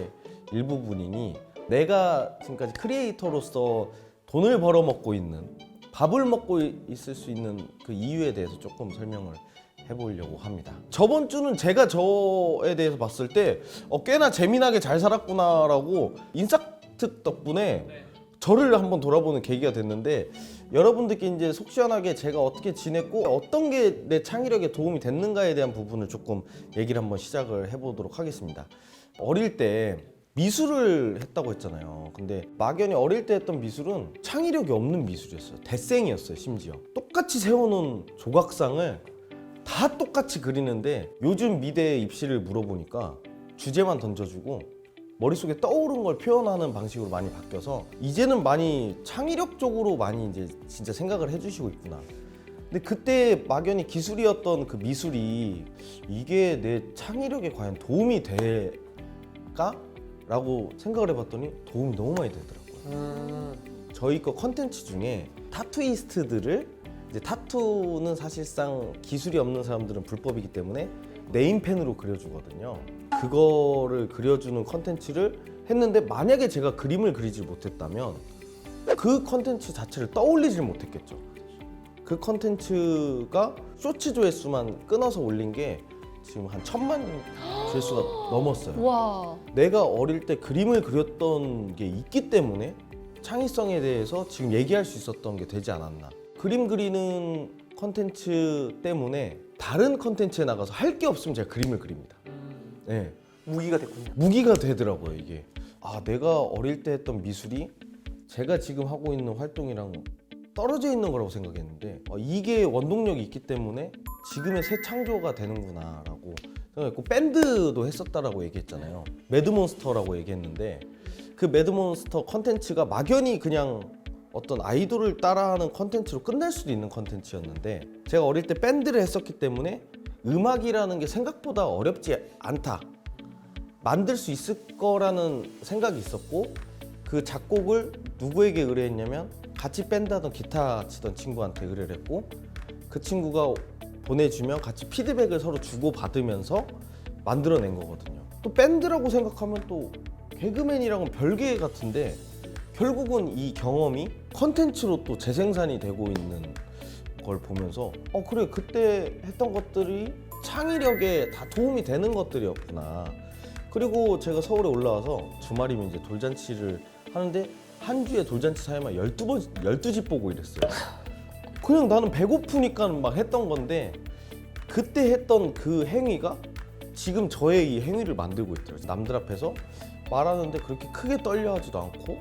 일부분이니 내가 지금까지 크리에이터로서 돈을 벌어먹고 있는 밥을 먹고 있을 수 있는 그 이유에 대해서 조금 설명을 해보려고 합니다. 저번 주는 제가 저에 대해서 봤을 때 꽤나 재미나게 잘 살았구나라고 인싸특 덕분에 저를 한번 돌아보는 계기가 됐는데 여러분들께 이제 속 시원하게 제가 어떻게 지냈고 어떤 게 내 창의력에 도움이 됐는가에 대한 부분을 조금 얘기를 한번 시작을 해보도록 하겠습니다. 어릴 때 미술을 했다고 했잖아요. 근데 막연히 어릴 때 했던 미술은 창의력이 없는 미술이었어요. 대생이었어요. 심지어 똑같이 세워놓은 조각상을 다 똑같이 그리는데 요즘 미대 입시를 물어보니까 주제만 던져주고 머릿속에 떠오른 걸 표현하는 방식으로 많이 바뀌어서 이제는 많이 창의력적으로 많이 이제 진짜 생각을 해주시고 있구나. 근데 그때 막연히 기술이었던 그 미술이 이게 내 창의력에 과연 도움이 될까? 라고 생각을 해봤더니 도움이 너무 많이 되더라고요. 저희 거 컨텐츠 중에 타투이스트들을 이제 타투는 사실상 기술이 없는 사람들은 불법이기 때문에 네임펜으로 그려주거든요. 그거를 그려주는 컨텐츠를 했는데 만약에 제가 그림을 그리지 못했다면 그 컨텐츠 자체를 떠올리질 못했겠죠. 그 컨텐츠가 쇼츠 조회수만 끊어서 올린 게 지금 한 1000만 조회수가 넘었어요. 와. 내가 어릴 때 그림을 그렸던 게 있기 때문에 창의성에 대해서 지금 얘기할 수 있었던 게 되지 않았나. 그림 그리는 컨텐츠 때문에 다른 컨텐츠에 나가서 할 게 없으면 제가 그림을 그립니다. 네. 무기가 됐군요. 무기가 되더라고요 이게. 내가 어릴 때 했던 미술이 제가 지금 하고 있는 활동이랑 떨어져 있는 거라고 생각했는데 이게 원동력이 있기 때문에 지금의 새 창조가 되는구나 라고 생각했고 밴드도 했었다라고 얘기했잖아요. 매드몬스터라고 얘기했는데 그 매드몬스터 컨텐츠가 막연히 그냥 어떤 아이돌을 따라하는 컨텐츠로 끝날 수도 있는 컨텐츠였는데 제가 어릴 때 밴드를 했었기 때문에 음악이라는 게 생각보다 어렵지 않다, 만들 수 있을 거라는 생각이 있었고 그 작곡을 누구에게 의뢰했냐면 같이 밴드 하던 기타 치던 친구한테 의뢰를 했고 그 친구가 보내주면 같이 피드백을 서로 주고받으면서 만들어낸 거거든요. 또 밴드라고 생각하면 또 개그맨이랑은 별개 같은데 결국은 이 경험이 컨텐츠로 또 재생산이 되고 있는 걸 보면서 그래 그때 했던 것들이 창의력에 다 도움이 되는 것들이었구나. 그리고 제가 서울에 올라와서 주말이면 이제 돌잔치를 하는데 한 주에 돌잔치 사회만 12집 보고 이랬어요. 그냥 나는 배고프니까 막 했던 건데 그때 했던 그 행위가 지금 저의 이 행위를 만들고 있더라고요. 남들 앞에서 말하는데 그렇게 크게 떨려하지도 않고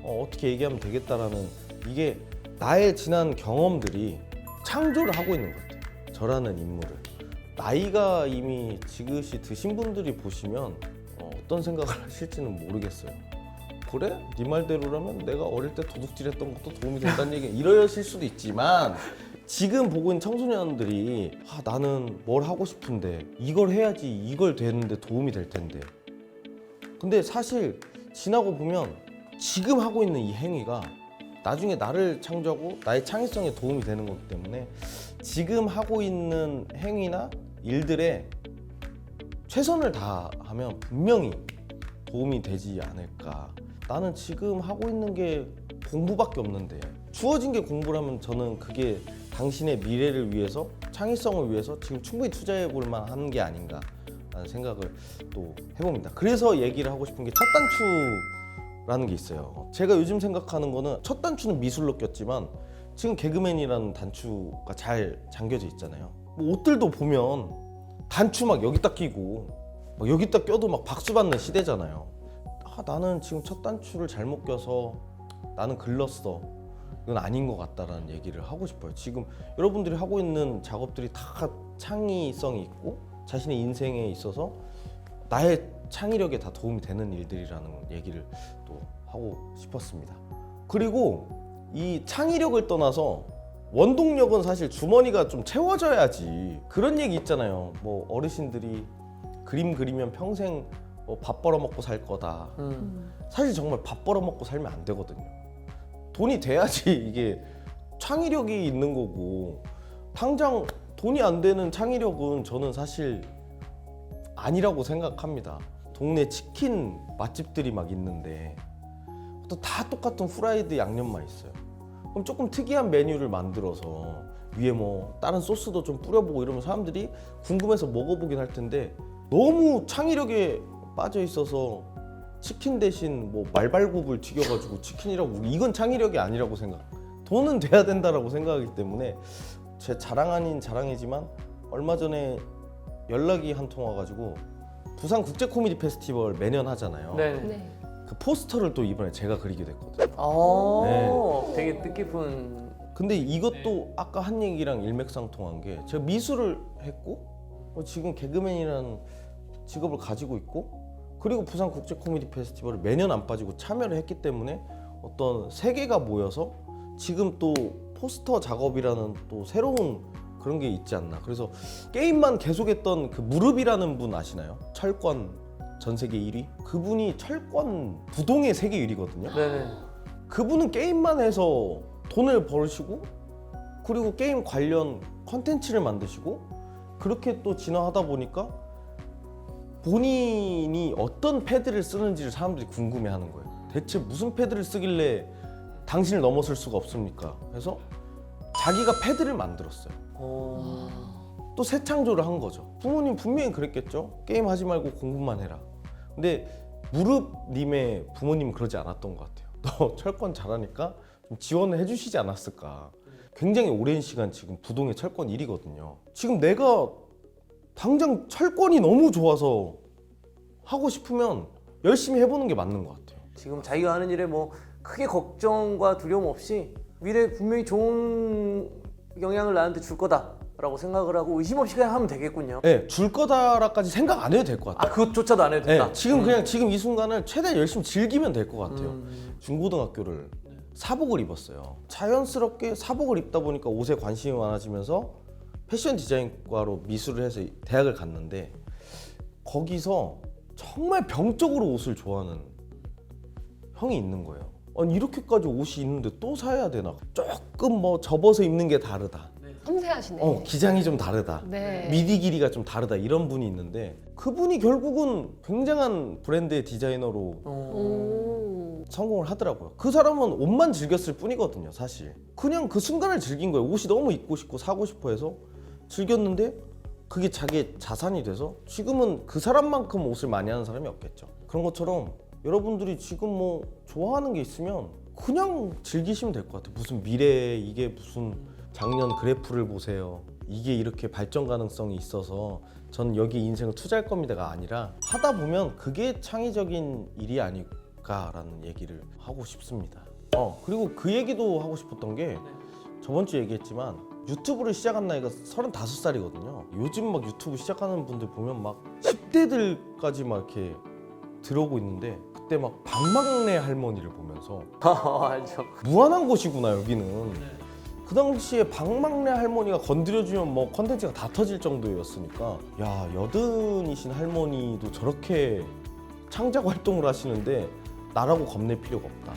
어떻게 얘기하면 되겠다라는 이게 나의 지난 경험들이 창조를 하고 있는 것 같아요. 저라는 인물을. 나이가 이미 지긋이 드신 분들이 보시면 어떤 생각을 하실지는 모르겠어요. 그래? 네 말대로라면 내가 어릴 때 도둑질했던 것도 도움이 된다는 얘기 이러실 수도 있지만 지금 보고 있는 청소년들이 나는 뭘 하고 싶은데 이걸 해야지 이걸 되는데 도움이 될 텐데 근데 사실 지나고 보면 지금 하고 있는 이 행위가 나중에 나를 창조하고 나의 창의성에 도움이 되는 거기 때문에 지금 하고 있는 행위나 일들에 최선을 다하면 분명히 도움이 되지 않을까. 나는 지금 하고 있는 게 공부밖에 없는데 주어진 게 공부라면 저는 그게 당신의 미래를 위해서 창의성을 위해서 지금 충분히 투자해 볼 만한 게 아닌가 라는 생각을 또 해봅니다. 그래서 얘기를 하고 싶은 게 첫 단추라는 게 있어요. 제가 요즘 생각하는 거는 첫 단추는 미술로 꼈지만 지금 개그맨이라는 단추가 잘 잠겨져 있잖아요. 뭐 옷들도 보면 단추 막 여기다 끼고 막 여기다 껴도 막 박수 받는 시대잖아요. 나는 지금 첫 단추를 잘못 껴서 나는 글렀어. 이건 아닌 것 같다라는 얘기를 하고 싶어요. 지금 여러분들이 하고 있는 작업들이 다 창의성이 있고 자신의 인생에 있어서 나의 창의력에 다 도움이 되는 일들이라는 얘기를 또 하고 싶었습니다. 그리고 이 창의력을 떠나서 원동력은 사실 주머니가 좀 채워져야지. 그런 얘기 있잖아요. 뭐 어르신들이 그림 그리면 평생 밥 벌어먹고 살 거다. 사실 정말 밥 벌어먹고 살면 안 되거든요. 돈이 돼야지 이게 창의력이 있는 거고 당장 돈이 안 되는 창의력은 저는 사실 아니라고 생각합니다. 동네 치킨 맛집들이 막 있는데 또 다 똑같은 후라이드 양념만 있어요. 그럼 조금 특이한 메뉴를 만들어서 위에 뭐 다른 소스도 좀 뿌려보고 이러면 사람들이 궁금해서 먹어보긴 할 텐데 너무 창의력에 빠져 있어서 치킨 대신 뭐 말발굽을 튀겨가지고 치킨이라고 이건 창의력이 아니라고 생각. 돈은 돼야 된다라고 생각하기 때문에 제 자랑 아닌 자랑이지만 얼마 전에 연락이 한 통 와가지고 부산 국제 코미디 페스티벌 매년 하잖아요. 네. 네. 그 포스터를 또 이번에 제가 그리게 됐거든요. 되게 뜻깊은. 근데 이것도 아까 한 얘기랑 일맥상통한 게 제가 미술을 했고 지금 개그맨이라는 직업을 가지고 있고 그리고 부산 국제 코미디 페스티벌을 매년 안 빠지고 참여를 했기 때문에 어떤 세계가 모여서 지금 또 포스터 작업이라는 또 새로운 그런 게 있지 않나. 그래서 게임만 계속했던 그 무릎이라는 분 아시나요? 철권 전 세계 1위? 그분이 철권 부동의 세계 1위거든요. 네네. 그분은 게임만 해서 돈을 벌으시고 그리고 게임 관련 컨텐츠를 만드시고 그렇게 또 진화하다 보니까 본인이 어떤 패드를 쓰는지를 사람들이 궁금해하는 거예요. 대체 무슨 패드를 쓰길래 당신을 넘어설 수가 없습니까? 그래서 자기가 패드를 만들었어요. 또 새 창조를 한 거죠. 부모님 분명히 그랬겠죠. 게임 하지 말고 공부만 해라. 근데 무릎님의 부모님은 그러지 않았던 것 같아요. 너 철권 잘하니까 좀 지원을 해주시지 않았을까. 굉장히 오랜 시간 지금 부동의 철권 1위거든요. 지금 내가 당장 철권이 너무 좋아서 하고 싶으면 열심히 해보는 게 맞는 것 같아요. 지금 자기가 하는 일에 뭐 크게 걱정과 두려움 없이 미래에 분명히 좋은 영향을 나한테 줄 거다라고 생각을 하고 의심 없이 그냥 하면 되겠군요. 네, 줄 거다라까지 생각 안 해도 될 것 같아요. 그것조차도 안 해도 된다. 네, 지금 그냥 지금 이 순간을 최대한 열심히 즐기면 될 것 같아요. 중고등학교를 사복을 입었어요. 자연스럽게 사복을 입다 보니까 옷에 관심이 많아지면서 패션 디자인과로 미술을 해서 대학을 갔는데 거기서 정말 병적으로 옷을 좋아하는 형이 있는 거예요. 아니 이렇게까지 옷이 있는데 또 사야 되나? 조금 뭐 접어서 입는 게 다르다. 섬세하시네. 기장이 좀 다르다. 네. 미디 길이가 좀 다르다. 이런 분이 있는데 그분이 결국은 굉장한 브랜드의 디자이너로 오. 성공을 하더라고요. 그 사람은 옷만 즐겼을 뿐이거든요, 사실. 그냥 그 순간을 즐긴 거예요. 옷이 너무 입고 싶고 사고 싶어 해서 즐겼는데 그게 자기의 자산이 돼서 지금은 그 사람만큼 옷을 많이 하는 사람이 없겠죠. 그런 것처럼 여러분들이 지금 뭐 좋아하는 게 있으면 그냥 즐기시면 될 것 같아요. 무슨 미래에 이게 무슨 작년 그래프를 보세요. 이게 이렇게 발전 가능성이 있어서 저는 여기 인생을 투자할 겁니다가 아니라 하다 보면 그게 창의적인 일이 아닐까라는 얘기를 하고 싶습니다. 그리고 그 얘기도 하고 싶었던 게 저번 주에 얘기했지만 유튜브를 시작한 나이가 35살이거든요. 요즘 막 유튜브 시작하는 분들 보면 막 10대들까지 막 이렇게 들어오고 있는데 그때 막 박막내 할머니를 보면서 알죠. 무한한 곳이구나 여기는. 그 당시에 박막내 할머니가 건드려주면 뭐 컨텐츠가 다 터질 정도였으니까 야 여든이신 할머니도 저렇게 창작 활동을 하시는데 나라고 겁낼 필요가 없다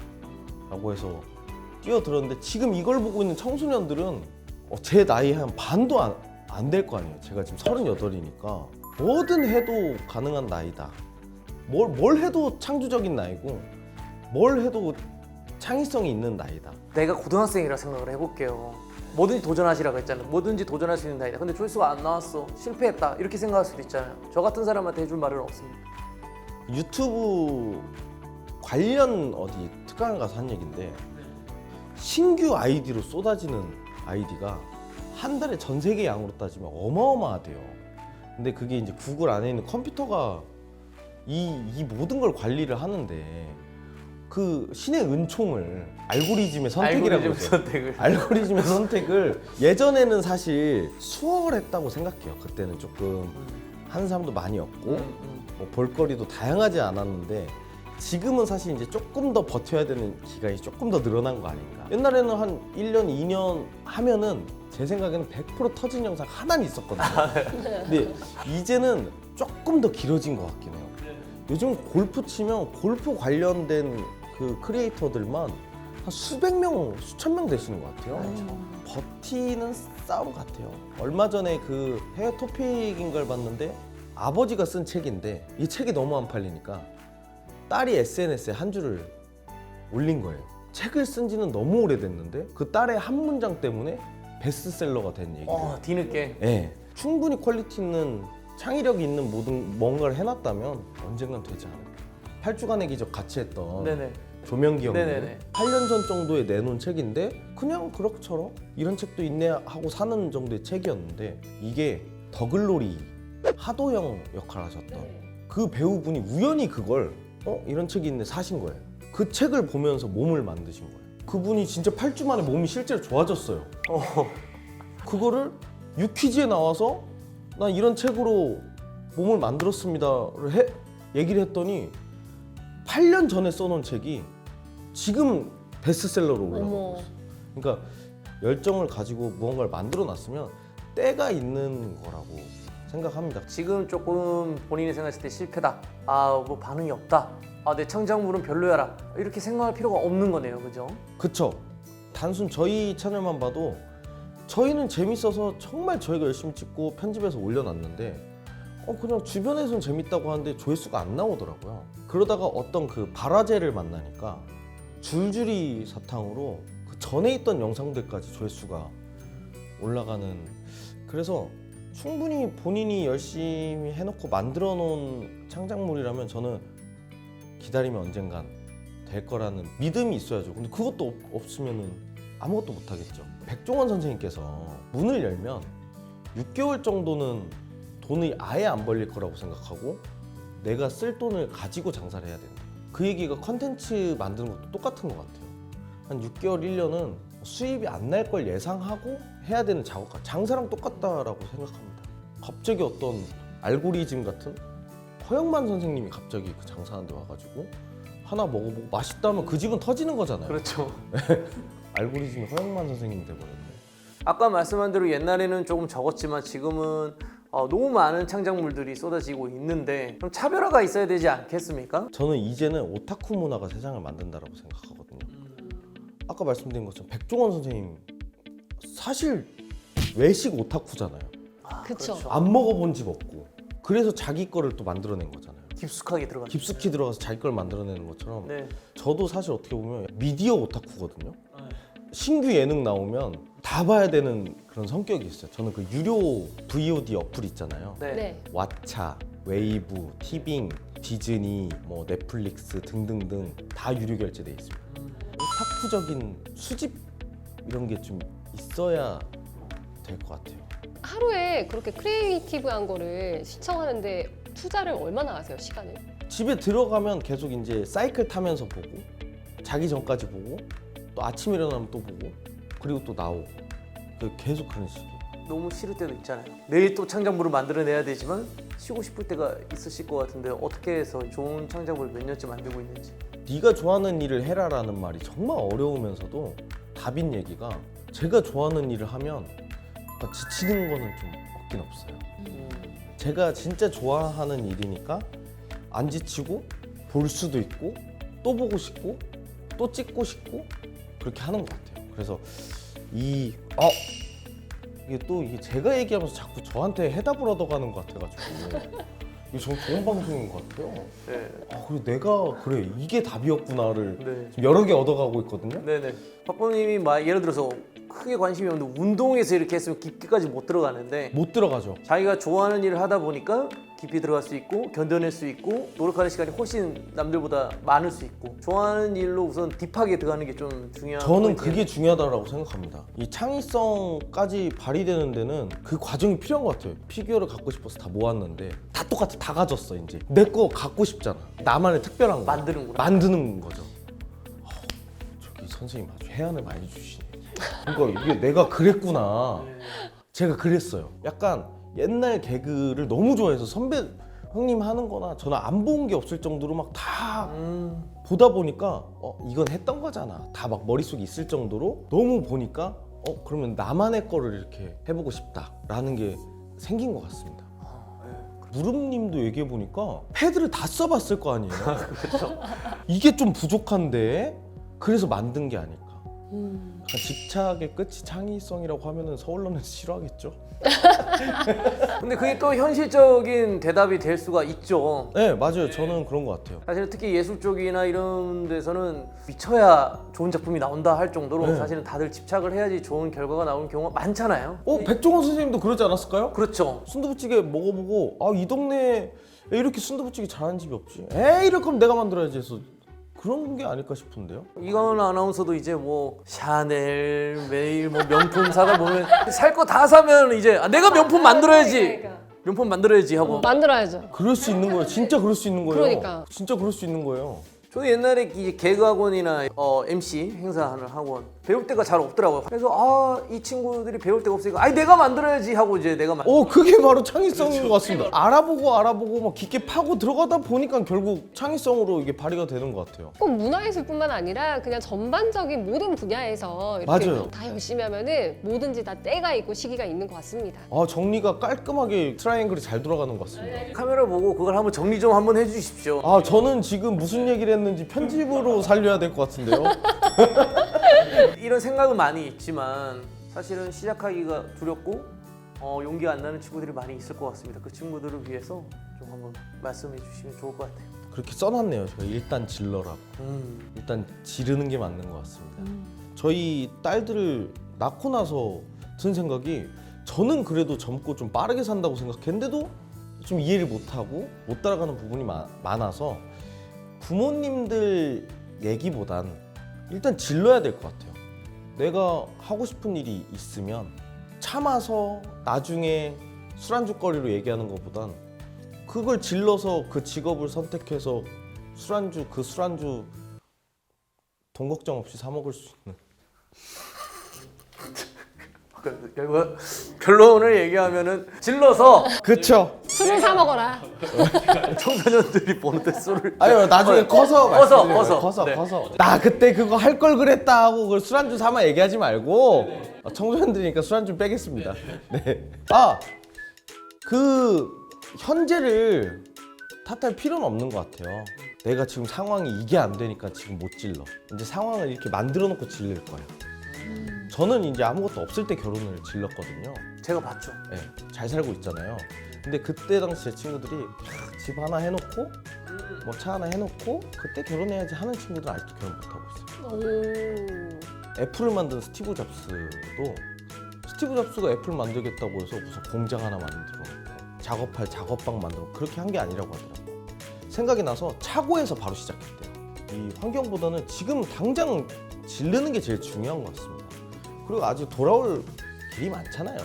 라고 해서 뛰어들었는데 지금 이걸 보고 있는 청소년들은 제 나이에 한 반도 안 될 거 아니에요. 제가 지금 38이니까 뭐든 해도 가능한 나이다. 뭘 해도 창조적인 나이고 뭘 해도 창의성이 있는 나이다. 내가 고등학생이라 생각을 해볼게요. 뭐든지 도전하시라고 했잖아요. 뭐든지 도전할 수 있는 나이다. 근데 조회수가 안 나왔어. 실패했다. 이렇게 생각할 수도 있잖아요. 저 같은 사람한테 해줄 말은 없습니다. 유튜브 관련 어디 특강을 가서 한 얘기인데 신규 아이디로 쏟아지는 아이디가 한 달에 전 세계 양으로 따지면 어마어마하대요. 근데 그게 이제 구글 안에 있는 컴퓨터가 이 모든 걸 관리를 하는데 그 신의 은총을 알고리즘의 선택이라고 알고리즘 그러죠. 선택을. 알고리즘의 선택을 예전에는 사실 수월했다고 생각해요. 그때는 조금 하는 사람도 많이 없고 뭐 볼거리도 다양하지 않았는데 지금은 사실 이제 조금 더 버텨야 되는 기간이 조금 더 늘어난 거 아닌가. 옛날에는 한 1년, 2년 하면은 제 생각에는 100% 터진 영상 하나는 있었거든요. 근데 이제는 조금 더 길어진 것 같긴 해요. 요즘 골프 치면 골프 관련된 그 크리에이터들만 한 수백 명, 수천 명 되시는 것 같아요. 버티는 싸움 같아요. 얼마 전에 그 해외 토픽인 걸 봤는데 아버지가 쓴 책인데 이 책이 너무 안 팔리니까 딸이 SNS에 한 줄을 올린 거예요. 책을 쓴 지는 너무 오래됐는데 그 딸의 한 문장 때문에 베스트셀러가 된 얘기예요. 뒤늦게. 네, 충분히 퀄리티 있는 창의력 있는 모든 뭔가를 해놨다면 언젠간 되지 않을까. 8주간의 기적 같이 했던 네네. 조명기 형님 네네네. 8년 전 정도에 내놓은 책인데 그냥 그럭저럭 이런 책도 있네 하고 사는 정도의 책이었는데 이게 더글로리 하도영 역할 하셨던 그 배우분이 우연히 그걸 이런 책이 있네 사신 거예요. 그 책을 보면서 몸을 만드신 거예요. 그분이 진짜 8주 만에 몸이 실제로 좋아졌어요. 그거를 유퀴즈에 나와서 난 이런 책으로 몸을 만들었습니다를 얘기를 했더니 8년 전에 써놓은 책이 지금 베스트셀러로 올라가고 어머. 있어요. 그러니까 열정을 가지고 무언가를 만들어 놨으면 때가 있는 거라고 생각합니다. 지금 조금 본인이 생각했을 때 실패다. 아, 뭐 반응이 없다. 아, 내 창작물은 별로야라. 이렇게 생각할 필요가 없는 거네요. 그죠? 그쵸? 단순 저희 채널만 봐도 저희는 재밌어서 정말 저희가 열심히 찍고 편집해서 올려놨는데 그냥 주변에서는 재밌다고 하는데 조회수가 안 나오더라고요. 그러다가 어떤 그 발화제를 만나니까 줄줄이 사탕으로 그 전에 있던 영상들까지 조회수가 올라가는. 그래서 충분히 본인이 열심히 해놓고 만들어 놓은 창작물이라면 저는 기다리면 언젠간 될 거라는 믿음이 있어야죠. 근데 그것도 없으면은 아무것도 못 하겠죠. 백종원 선생님께서 문을 열면 6개월 정도는 돈이 아예 안 벌릴 거라고 생각하고 내가 쓸 돈을 가지고 장사를 해야 된다. 그 얘기가 컨텐츠 만드는 것도 똑같은 것 같아요. 한 6개월, 1년은 수입이 안 날 걸 예상하고 해야 되는 작업과 장사랑 똑같다라고 생각합니다. 갑자기 어떤 알고리즘 같은 허영만 선생님이 갑자기 그 장사하는 데 와가지고 하나 먹어보고 맛있다면 그 집은 터지는 거잖아요. 그렇죠. 알고리즘이 허영만 선생님이 돼버렸네. 아까 말씀한 대로 옛날에는 조금 적었지만 지금은 너무 많은 창작물들이 쏟아지고 있는데 그럼 차별화가 있어야 되지 않겠습니까? 저는 이제는 오타쿠 문화가 세상을 만든다라고 생각하거든요. 아까 말씀드린 것처럼 백종원 선생님 사실 외식 오타쿠잖아요. 그쵸. 그렇죠. 안 먹어본 집 없고 그래서 자기 거를 또 만들어낸 거잖아요. 깊숙하게 들어가. 깊숙이 들어가서 자기 걸 만들어내는 것처럼 네. 저도 사실 어떻게 보면 미디어 오타쿠거든요. 신규 예능 나오면 다 봐야 되는 그런 성격이 있어요. 저는 그 유료 VOD 어플 있잖아요. 네. 네. 왓챠, 웨이브, 티빙, 디즈니, 뭐 넷플릭스 등등등 다 유료 결제돼 있습니다. 오타쿠적인 수집 이런 게 좀 있어야 될 것 같아요. 하루에 그렇게 크리에이티브한 거를 시청하는데 투자를 얼마나 하세요, 시간을? 집에 들어가면 계속 이제 사이클 타면서 보고 자기 전까지 보고 또 아침 일어나면 또 보고 그리고 또 나오고 계속 그런 식이에요. 너무 싫을 때도 있잖아요. 내일 또 창작물을 만들어내야 되지만 쉬고 싶을 때가 있으실 것 같은데 어떻게 해서 좋은 창작물을 몇 년째 만들고 있는지. 네가 좋아하는 일을 해라라는 말이 정말 어려우면서도 답인 얘기가 제가 좋아하는 일을 하면 약간 지치는 거는 좀 없긴 없어요. 제가 진짜 좋아하는 일이니까 안 지치고 볼 수도 있고 또 보고 싶고 또 찍고 싶고 그렇게 하는 것 같아요. 그래서 이게 제가 얘기하면서 자꾸 저한테 해답을 얻어가는 것 같아가지고 이게 전 좋은 방송인 것 같아요. 네. 그리고 내가 그래 이게 답이었구나를 네. 지금 여러 개 얻어가고 있거든요. 네네. 박보님이 예를 들어서 크게 관심이 없는데 운동에서 이렇게 했으면 깊게까지 못 들어가는데 못 들어가죠. 자기가 좋아하는 일을 하다 보니까 깊이 들어갈 수 있고 견뎌낼 수 있고 노력하는 시간이 훨씬 남들보다 많을 수 있고 좋아하는 일로 우선 딥하게 들어가는 게 좀 중요한 저는 포인트예요. 그게 중요하다고 생각합니다. 이 창의성까지 발휘되는 데는 그 과정이 필요한 것 같아요. 피규어를 갖고 싶어서 다 모았는데 다 똑같아, 다 가졌어 이제. 내 거 갖고 싶잖아. 나만의 특별한 거 만드는구나. 만드는 거죠. 저기 선생님 아주 해안을 많이 주시네. 그러니까 이게 내가 그랬구나. 제가 그랬어요. 약간 옛날 개그를 너무 좋아해서 선배 형님 하는 거나 저는 안 본 게 없을 정도로 막 다 보다 보니까 이건 했던 거잖아. 다 막 머릿속에 있을 정도로 너무 보니까 그러면 나만의 거를 이렇게 해보고 싶다라는 게 생긴 것 같습니다. 무릎님도 얘기해 보니까 패드를 다 써봤을 거 아니에요. 그렇죠. 이게 좀 부족한데 그래서 만든 게 아닐까. 약간 집착의 끝이 창의성이라고 하면은 서울론에서 싫어하겠죠. 근데 그게 또 현실적인 대답이 될 수가 있죠. 네, 맞아요. 저는 그런 것 같아요. 사실 특히 예술 쪽이나 이런 데서는 미쳐야 좋은 작품이 나온다 할 정도로 네. 사실은 다들 집착을 해야지 좋은 결과가 나오는 경우가 많잖아요. 백종원 선생님도 그러지 않았을까요? 그렇죠. 순두부찌개 먹어보고 이 동네에 이렇게 순두부찌개 잘하는 집이 없지. 이럴 거면 내가 만들어야지 해서 그런 게 아닐까 싶은데요. 이강원 아나운서도 이제 뭐 샤넬 매일 뭐 명품 사다 보면 살 거 다 사면 이제 내가 명품 만들어야지. 그러니까. 명품 만들어야지 하고. 만들어야죠. 그럴 수 있는 거예요. 진짜 그럴 수 있는 거예요. 그러니까. 진짜 그럴 수 있는 거예요. 저는 옛날에 이제 개그 학원이나 MC 행사하는 학원 배울 데가 잘 없더라고요. 그래서 이 친구들이 배울 데가 없으니까 내가 만들어야지 하고 이제 내가 그게 바로 창의성인 것 같습니다. 알아보고 막 깊게 파고 들어가다 보니까 결국 창의성으로 이게 발휘가 되는 것 같아요. 꼭 문화예술뿐만 아니라 그냥 전반적인 모든 분야에서 이렇게 맞아요. 다 열심히 하면은 뭐든지 다 때가 있고 시기가 있는 것 같습니다. 정리가 깔끔하게 트라이앵글이 잘 돌아가는 것 같습니다. 카메라 보고 그걸 한번 정리 좀 한번 해주십시오. 저는 지금 무슨 얘기를 했는지 편집으로 살려야 될 것 같은데요. 이런 생각은 많이 있지만 사실은 시작하기가 두렵고 용기가 안 나는 친구들이 많이 있을 것 같습니다. 그 친구들을 위해서 좀 한번 말씀해 주시면 좋을 것 같아요. 그렇게 써놨네요. 제가 일단 질러라고. 일단 지르는 게 맞는 것 같습니다. 저희 딸들을 낳고 나서 든 생각이 저는 그래도 젊고 좀 빠르게 산다고 생각했는데도 좀 이해를 못하고 못 따라가는 부분이 많아서 부모님들 얘기보단 일단 질러야 될 것 같아요. 내가 하고 싶은 일이 있으면 참아서 나중에 술안주거리로 얘기하는 것보단 그걸 질러서 그 직업을 선택해서 그 술안주 돈 걱정 없이 사 먹을 수 있는. 결국 결론을 얘기하면은 질러서 그쵸. 술을 사 먹어라. 청소년들이 보는 때 술을 아유 나중에 커서 커서. 네. 나 그때 그거 할 걸 그랬다 하고 그걸 술안주 사만 얘기하지 말고 청소년들이니까 술안주 빼겠습니다. 네. 그 현재를 탓할 필요는 없는 것 같아요. 내가 지금 상황이 이게 안 되니까 지금 못 질러. 이제 상황을 이렇게 만들어 놓고 질릴 거야. 저는 이제 아무것도 없을 때 결혼을 질렀거든요. 제가 봤죠. 네, 잘 살고 있잖아요. 근데 그때 당시 제 친구들이 집 하나 해놓고 뭐 차 하나 해놓고 그때 결혼해야지 하는 친구들은 아직도 결혼 못하고 있어요. 애플을 만든 스티브 잡스도 스티브 잡스가 애플 만들겠다고 해서 무슨 공장 하나 만들어 작업할 작업방 만들어 그렇게 한 게 아니라고 하더라고요. 생각이 나서 차고에서 바로 시작했대요. 이 환경보다는 지금 당장 질르는 게 제일 중요한 것 같습니다. 그리고 아직 돌아올 길이 많잖아요.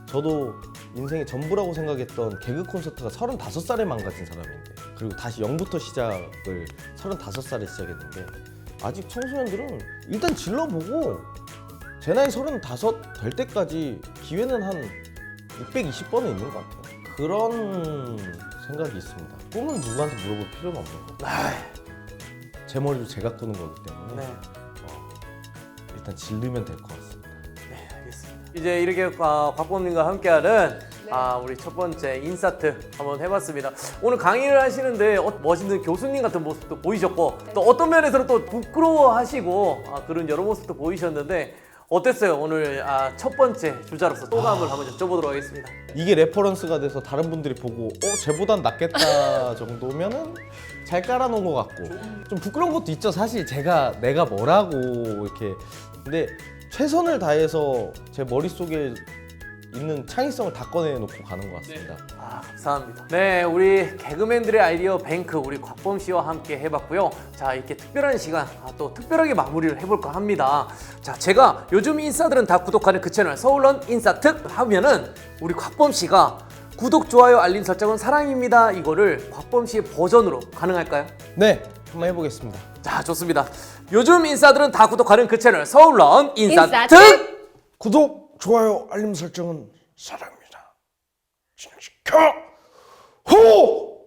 저도 인생의 전부라고 생각했던 개그 콘서트가 35살에 망가진 사람인데 그리고 다시 0부터 시작을 35살에 시작했는데 아직 청소년들은 일단 질러보고 제 나이 35 될 때까지 기회는 한 620번은 있는 것 같아요. 그런 생각이 있습니다. 꿈은 누구한테 물어볼 필요는 없는 거. 제 머리로 제가 꾸는 거기 때문에 네. 일단 질르면 될 것 같습니다. 네, 알겠습니다. 이제 이렇게 곽범님과 함께하는 우리 첫 번째 인사트 한번 해봤습니다. 오늘 강의를 하시는데 멋있는 교수님 같은 모습도 보이셨고 또 어떤 면에서는 또 부끄러워하시고 그런 여러 모습도 보이셨는데 어땠어요? 오늘 첫 번째 주자로서 소감을 한번 여쭤보도록 하겠습니다. 이게 레퍼런스가 돼서 다른 분들이 보고 쟤보단 낫겠다 정도면은 잘 깔아놓은 것 같고 좀 부끄러운 것도 있죠. 사실 내가 뭐라고 이렇게 근데 최선을 다해서 제 머릿속에 있는 창의성을 다 꺼내놓고 가는 것 같습니다. 감사합니다. 네, 우리 개그맨들의 아이디어 뱅크 우리 곽범 씨와 함께 해봤고요. 자, 이렇게 특별한 시간 또 특별하게 마무리를 해볼까 합니다. 자, 제가 요즘 인싸들은 다 구독하는 그 채널 서울런 인싸특 하면은 우리 곽범 씨가 구독, 좋아요, 알림 설정은 사랑입니다. 이거를 곽범 씨의 버전으로 가능할까요? 네, 한번 해보겠습니다. 자, 좋습니다. 요즘 인싸들은 다 구독하는 그 채널 서울런 인싸특! 구독, 좋아요, 알림 설정은 사랑입니다. 진행시켜! 호!